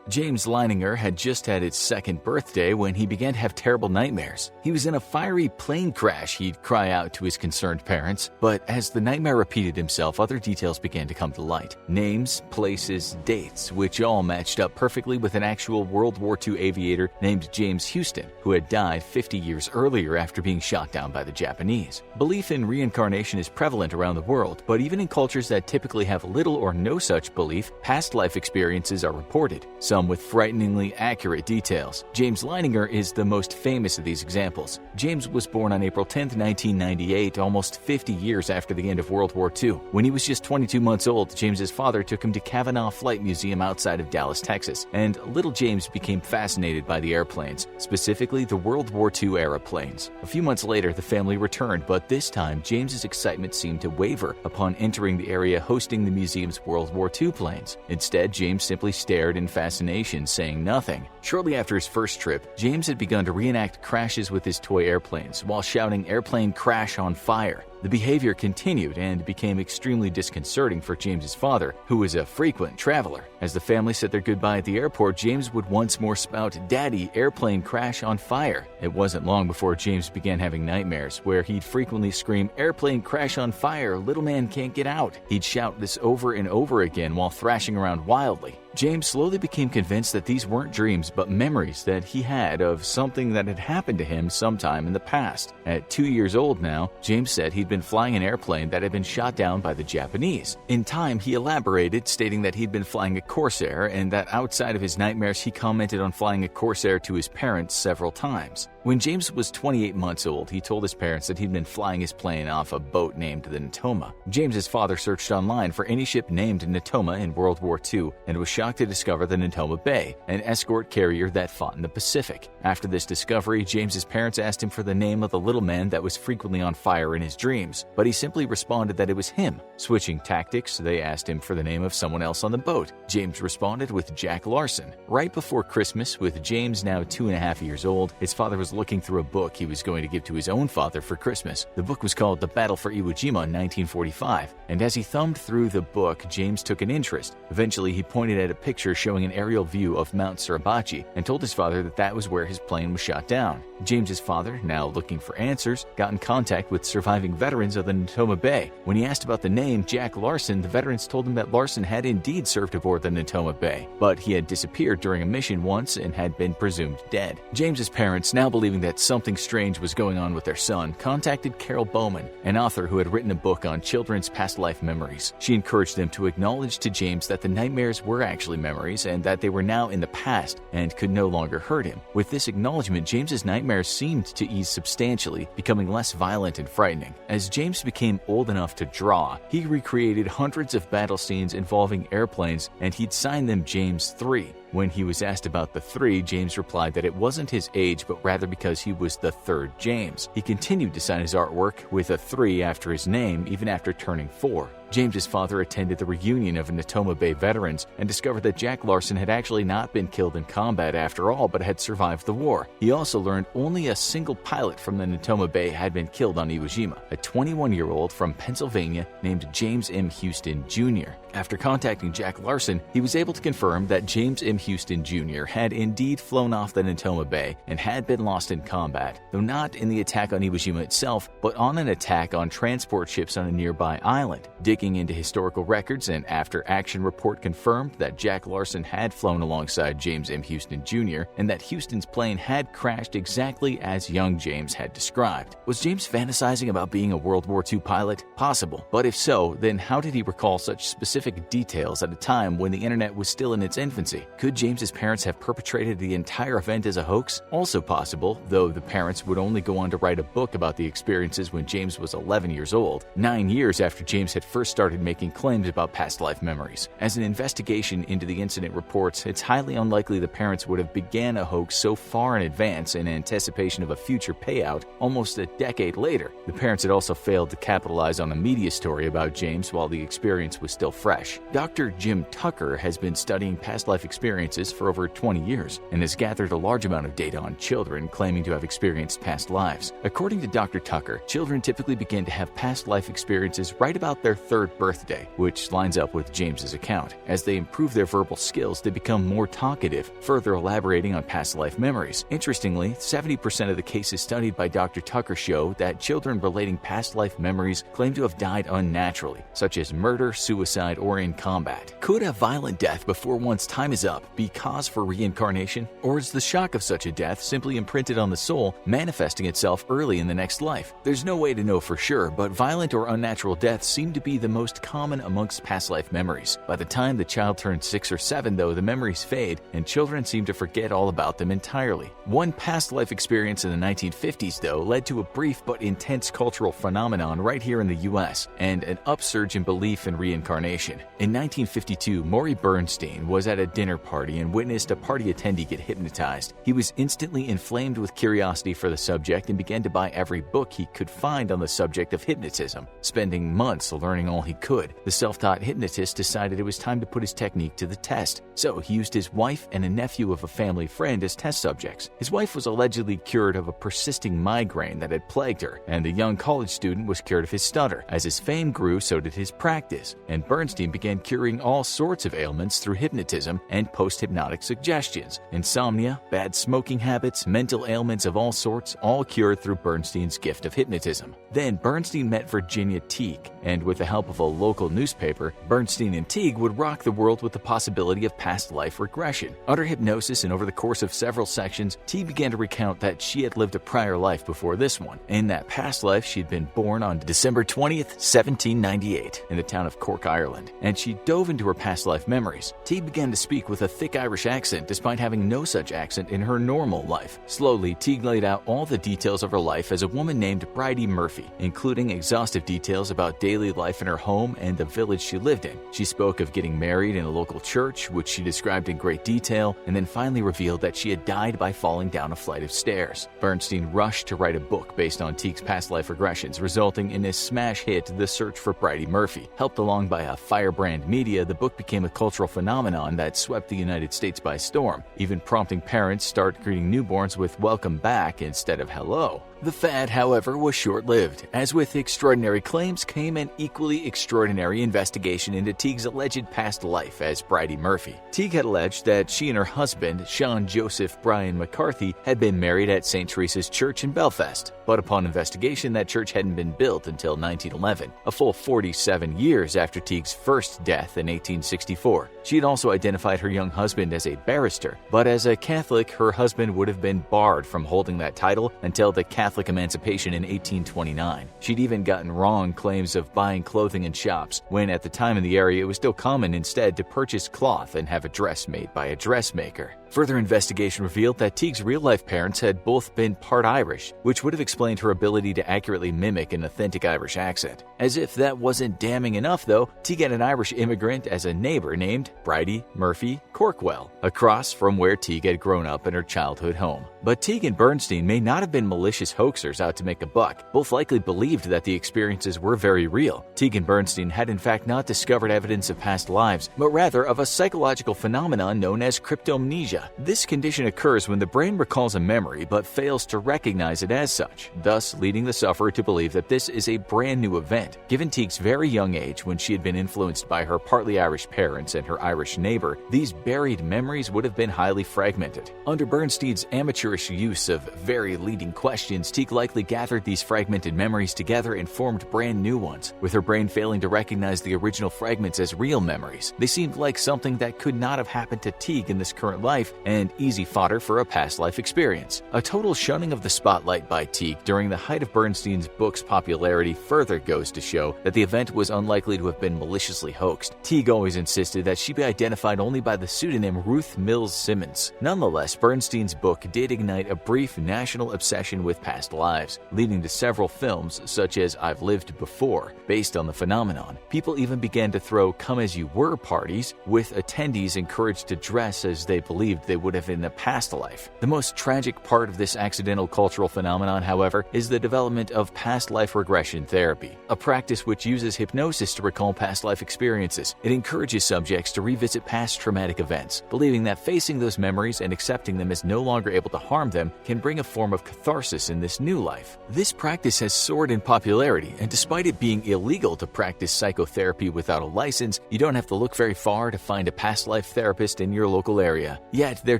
James Leininger had just had his second birthday when he began to have terrible nightmares. He was in a fiery plane crash, he'd cry out to his concerned parents. But as the nightmare repeated himself, other details began to come to light. Names, places, dates, which all matched up perfectly with an actual World War II aviator named James Houston, who had died 50 years earlier after being shot down by the Japanese. Belief in reincarnation is prevalent around the world, but even in cultures that typically have little or no such belief, past life experiences are reported, some with frighteningly accurate details. James Leininger is the most famous of these examples. James was born on April 10, 1998, almost 50 years after the end of World War II. When he was just 22 months old, James's father took him to Cavanaugh Flight Museum outside of Dallas, Texas, and little James became fascinated by the airplanes, specifically the World War II-era planes. A few months later, the family returned, but this time, James's excitement seemed to waver upon entering the area hosting the museum's World War II planes. Instead, James simply stared in fascination, saying nothing. Shortly after his first trip, James had begun to reenact crashes with his toy airplanes while shouting "Airplane crash on fire." The behavior continued and became extremely disconcerting for James's father, who was a frequent traveler. As the family said their goodbye at the airport, James would once more spout, "Daddy, airplane crash on fire." It wasn't long before James began having nightmares, where he'd frequently scream, "Airplane crash on fire, little man can't get out." He'd shout this over and over again while thrashing around wildly. James slowly became convinced that these weren't dreams but memories that he had of something that had happened to him sometime in the past. At 2 years old now, James said he'd been flying an airplane that had been shot down by the Japanese. In time, he elaborated, stating that he'd been flying a Corsair and that outside of his nightmares, he commented on flying a Corsair to his parents several times. When James was 28 months old, he told his parents that he'd been flying his plane off a boat named the Natoma. James's father searched online for any ship named Natoma in World War II and was shocked to discover the Natoma Bay, an escort carrier that fought in the Pacific. After this discovery, James's parents asked him for the name of the little man that was frequently on fire in his dreams, but he simply responded that it was him. Switching tactics, they asked him for the name of someone else on the boat. James responded with Jack Larson. Right before Christmas, with James now 2.5 years old, his father was looking through a book he was going to give to his own father for Christmas. The book was called The Battle for Iwo Jima in 1945, and as he thumbed through the book, James took an interest. Eventually, he pointed at a picture showing an aerial view of Mount Suribachi and told his father that that was where his plane was shot down. James's father, now looking for answers, got in contact with surviving veterans of the Natoma Bay. When he asked about the name Jack Larson, the veterans told him that Larson had indeed served aboard the Natoma Bay, but he had disappeared during a mission once and had been presumed dead. James's parents, now believing that something strange was going on with their son, contacted Carol Bowman, an author who had written a book on children's past life memories. She encouraged them to acknowledge to James that the nightmares were actually memories and that they were now in the past and could no longer hurt him. With this acknowledgement, James's nightmares seemed to ease substantially, becoming less violent and frightening. As James became old enough to draw, he recreated hundreds of battle scenes involving airplanes, and he'd signed them James 3. When he was asked about the 3, James replied that it wasn't his age, but rather because he was the third James. He continued to sign his artwork with a 3 after his name, even after turning 4. James's father attended the reunion of Natoma Bay veterans and discovered that Jack Larson had actually not been killed in combat after all, but had survived the war. He also learned only a single pilot from the Natoma Bay had been killed on Iwo Jima, a 21-year-old from Pennsylvania named James M. Houston Jr. After contacting Jack Larson, he was able to confirm that James M. Houston Jr. had indeed flown off the Natoma Bay and had been lost in combat, though not in the attack on Iwo Jima itself, but on an attack on transport ships on a nearby island. Digging into historical records, and after-action report confirmed that Jack Larson had flown alongside James M. Houston Jr. and that Houston's plane had crashed exactly as young James had described. Was James fantasizing about being a World War II pilot? Possible, but if so, then how did he recall such specific details at a time when the internet was still in its infancy? Could James's parents have perpetrated the entire event as a hoax? Also possible, though the parents would only go on to write a book about the experiences when James was 11 years old, 9 years after James had first started making claims about past life memories. As an investigation into the incident reports, it's highly unlikely the parents would have began a hoax so far in advance in anticipation of a future payout almost a decade later. The parents had also failed to capitalize on a media story about James while the experience was still fresh. fresh. Dr. Jim Tucker has been studying past life experiences for over 20 years and has gathered a large amount of data on children claiming to have experienced past lives. According to Dr. Tucker, children typically begin to have past life experiences right about their third birthday, which lines up with James's account. As they improve their verbal skills, they become more talkative, further elaborating on past life memories. Interestingly, 70% of the cases studied by Dr. Tucker show that children relating past life memories claim to have died unnaturally, such as murder, suicide, or in combat. Could a violent death before one's time is up be cause for reincarnation? Or is the shock of such a death simply imprinted on the soul, manifesting itself early in the next life? There's no way to know for sure, but violent or unnatural deaths seem to be the most common amongst past life memories. By the time the child turns 6 or 7, though, the memories fade, and children seem to forget all about them entirely. One past life experience in the 1950s, though, led to a brief but intense cultural phenomenon right here in the US, and an upsurge in belief in reincarnation. In 1952, Maury Bernstein was at a dinner party and witnessed a party attendee get hypnotized. He was instantly inflamed with curiosity for the subject and began to buy every book he could find on the subject of hypnotism. Spending months learning all he could, the self-taught hypnotist decided it was time to put his technique to the test. So he used his wife and a nephew of a family friend as test subjects. His wife was allegedly cured of a persisting migraine that had plagued her, and the young college student was cured of his stutter. As his fame grew, so did his practice, and Bernstein began curing all sorts of ailments through hypnotism and post-hypnotic suggestions. Insomnia, bad smoking habits, mental ailments of all sorts, all cured through Bernstein's gift of hypnotism. Then Bernstein met Virginia Teague, and with the help of a local newspaper, Bernstein and Teague would rock the world with the possibility of past life regression. Under hypnosis and over the course of several sections, Teague began to recount that she had lived a prior life before this one. In that past life, she'd been born on December 20th, 1798, in the town of Cork, Ireland, and she dove into her past life memories. Teague began to speak with a thick Irish accent despite having no such accent in her normal life. Slowly, Teague laid out all the details of her life as a woman named Bridie Murphy, including exhaustive details about daily life in her home and the village she lived in. She spoke of getting married in a local church, which she described in great detail, and then finally revealed that she had died by falling down a flight of stairs. Bernstein rushed to write a book based on Teague's past life regressions, resulting in his smash hit, The Search for Bridie Murphy. Helped along by a firebrand media, the book became a cultural phenomenon that swept the United States by storm, even prompting parents start greeting newborns with "welcome back" instead of "hello." The fad, however, was short-lived. As with extraordinary claims came an equally extraordinary investigation into Teague's alleged past life as Bridie Murphy. Teague had alleged that she and her husband, Sean Joseph Brian McCarthy, had been married at St. Teresa's Church in Belfast, but upon investigation, that church hadn't been built until 1911, a full 47 years after Teague's first death in 1864. She had also identified her young husband as a barrister, but as a Catholic, her husband would have been barred from holding that title until the Catholic emancipation in 1829. She'd even gotten wrong claims of buying clothing in shops, when at the time in the area it was still common instead to purchase cloth and have a dress made by a dressmaker. Further investigation revealed that Teague's real-life parents had both been part Irish, which would have explained her ability to accurately mimic an authentic Irish accent. As if that wasn't damning enough, though, Teague had an Irish immigrant as a neighbor named Bridie Murphy Corkwell, across from where Teague had grown up in her childhood home. But Teague and Bernstein may not have been malicious hoaxers out to make a buck. Both likely believed that the experiences were very real. Teague and Bernstein had in fact not discovered evidence of past lives, but rather of a psychological phenomenon known as cryptomnesia. This condition occurs when the brain recalls a memory but fails to recognize it as such, thus leading the sufferer to believe that this is a brand new event. Given Teague's very young age, when she had been influenced by her partly Irish parents and her Irish neighbor, these buried memories would have been highly fragmented. Under Bernstein's amateurish use of very leading questions, Teague likely gathered these fragmented memories together and formed brand new ones, with her brain failing to recognize the original fragments as real memories. They seemed like something that could not have happened to Teague in this current life, and easy fodder for a past life experience. A total shunning of the spotlight by Teague during the height of Bernstein's book's popularity further goes to show that the event was unlikely to have been maliciously hoaxed. Teague always insisted that she be identified only by the pseudonym Ruth Mills Simmons. Nonetheless, Bernstein's book did ignite a brief national obsession with past lives, leading to several films such as I've Lived Before, based on the phenomenon. People even began to throw come-as-you-were parties, with attendees encouraged to dress as they believed believed they would have in a past life. The most tragic part of this accidental cultural phenomenon, however, is the development of past life regression therapy, a practice which uses hypnosis to recall past life experiences. It encourages subjects to revisit past traumatic events, believing that facing those memories and accepting them as no longer able to harm them can bring a form of catharsis in this new life. This practice has soared in popularity, and despite it being illegal to practice psychotherapy without a license, you don't have to look very far to find a past life therapist in your local area. Yet, there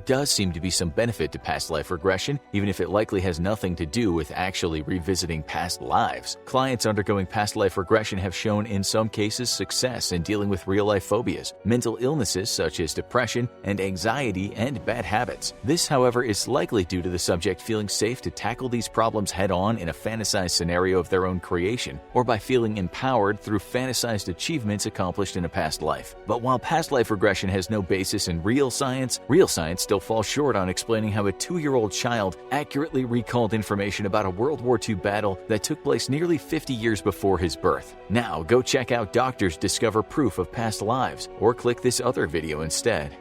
does seem to be some benefit to past life regression, even if it likely has nothing to do with actually revisiting past lives. Clients undergoing past life regression have shown in some cases success in dealing with real-life phobias, mental illnesses such as depression and anxiety, and bad habits. This, however, is likely due to the subject feeling safe to tackle these problems head-on in a fantasized scenario of their own creation, or by feeling empowered through fantasized achievements accomplished in a past life. But while past life regression has no basis in real science still falls short on explaining how a 2-year-old child accurately recalled information about a World War II battle that took place nearly 50 years before his birth. Now, go check out Doctors Discover Proof of Past Lives, or click this other video instead.